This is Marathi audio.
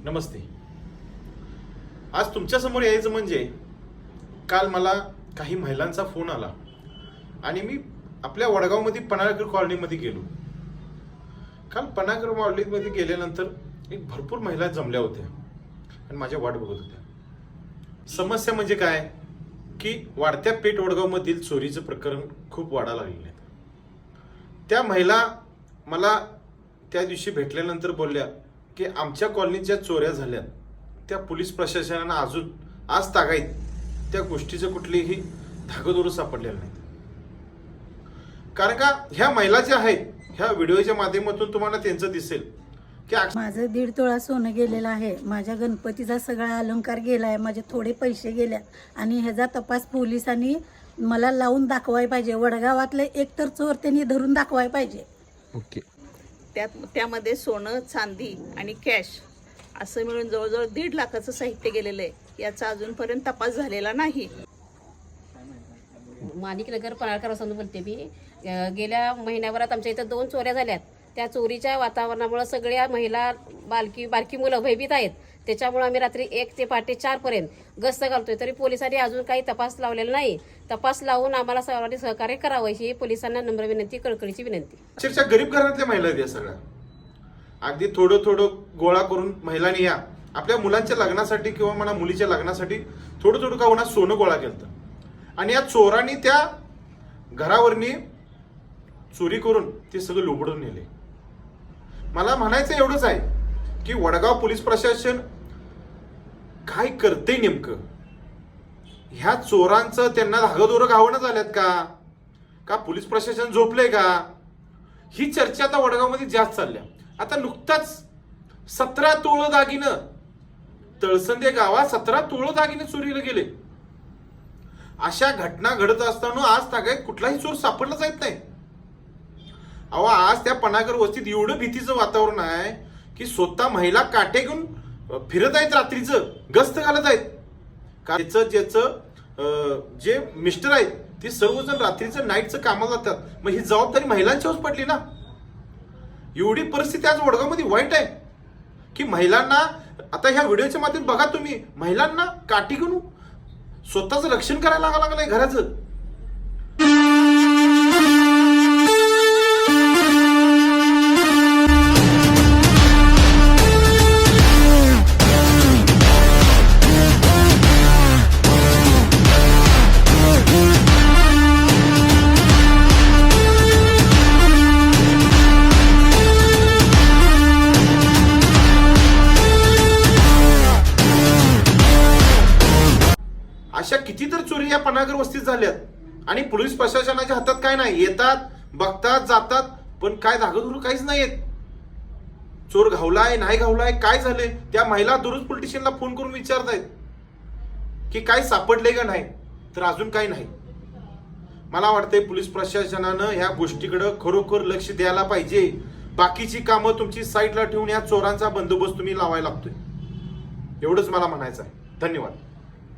नमस्ते. आज तुमच्या समोर यायचं म्हणजे काल मला काही महिलांचा फोन आला आणि मी आपल्या वडगावमध्ये पन्हाळकर कॉलनीमध्ये गेलो. काल पन्हाळकर कॉलनीमध्ये गेल्यानंतर एक भरपूर महिला जमल्या होत्या आणि माझ्या वाट बघत होत्या. समस्या म्हणजे काय की वाढत्या पेठ वडगावमधील चोरीचं प्रकरण खूप वाढायला लागलेलं आहे. त्या महिला मला त्या दिवशी भेटल्यानंतर बोलल्या की आमच्या कॉलनीत ज्या चोऱ्या झाल्या त्या पोलीस प्रशासनानं अजून आज तागायत त्या गोष्टीचं कुठलीही धागोदोरं सापडलेलं नाही. कारण का ह्या महिला ज्या आहेत ह्या व्हिडिओच्या माध्यमातून तुम्हाला त्यांचं दिसेल की माझं 1.5 तोळा सोनं गेलेलं आहे, माझ्या गणपतीचा सगळा अलंकार गेलाय, माझे थोडे पैसे गेल्यात आणि ह्याचा तपास पोलिसांनी मला लावून दाखवाय पाहिजे. वडगावातले एक तर चोर त्यांनी धरून दाखवाय पाहिजे. ओके. त्यामध्ये सोनं, चांदी आणि कॅश असं मिळून जवळजवळ 1.5 लाखाचं साहित्य गेलेलं आहे. याचा अजूनपर्यंत तपास झालेला नाही. माणिकनगर पन्हाळकर बोलते मी. गेल्या महिन्याभरात आमच्या इथं 2 चोऱ्या झाल्यात. त्या चोरीच्या वातावरणामुळे सगळ्या महिला बारकी मुलं भयभीत आहेत. त्याच्यामुळे आम्ही रात्री 1 ते पहाटे 4 पर्यंत गस्त घालतोय. तरी पोलिसांनी अजून काही तपास लावलेला नाही. तपास लावून आम्हाला सर्वांनी सहकार्य करावं ही पोलिसांना नम्र विनंती, कळकळीची विनंती. अक्षरशः गरीब घरातल्या महिला आहेत या सगळ्या. अगदी थोडं थोडं गोळा करून महिलांनी या आपल्या मुलांच्या लग्नासाठी किंवा मला मुलीच्या लग्नासाठी थोडं थोडं का होणार सोनं गोळा केलं आणि या चोरांनी त्या घरावरनी चोरी करून ते सगळं लुबडून नेले. मला म्हणायचं एवढंच आहे की वडगाव पोलीस प्रशासन काय करते नेमकं. ह्या चोरांचं त्यांना धागोदोरं घावणं झाल्यात का पोलीस प्रशासन झोपलंय का, ही चर्चा आता वडगावमध्ये जास्त चालल्या. आता नुकताच 17 तोळ दागिनं तळसंदे गावात 17 तोळ दागिने चोरीला गेले. अशा घटना घडत असताना आज तागायत कुठलाही चोर सापडला जात नाही. अहो आज त्या पन्हाळकर वस्तीत एवढं भीतीचं वातावरण आहे की स्वतः महिला काटे घेऊन फिरत आहेत, रात्रीचं गस्त घालत आहेत. ज्याचं जे मिस्टर आहेत ते सर्वजण रात्रीचं नाईटचं कामाला जातात. मग ही जबाबदारी महिलांच्यावर पडली ना. एवढी परिस्थिती आज वडगावमध्ये वाईट आहे की महिलांना आता ह्या व्हिडिओच्या माध्यमातून बघा तुम्ही, महिलांना काठी घेऊन स्वतःचं रक्षण करायला लागलंय घराचं. अशा किती तर चोरी या पन्हाळकर वस्तीत झाल्यात आणि पोलीस प्रशासनाच्या हातात काय नाही. येतात, बघतात, जातात, पण काय धागोधोरं काहीच नाही येत. चोर घावलाय नाही घावलाय काय झाले त्या महिला दररोज पोलीस स्टेशनला फोन करून विचारतायत की काय सापडले का नाही, तर अजून काही नाही. मला वाटतंय पोलीस प्रशासनानं ह्या गोष्टीकडे खरोखर लक्ष द्यायला पाहिजे. बाकीची कामं तुमची साईडला ठेवून या चोरांचा बंदोबस्त तुम्ही लावायला लागतोय. एवढंच मला म्हणायचं आहे. धन्यवाद.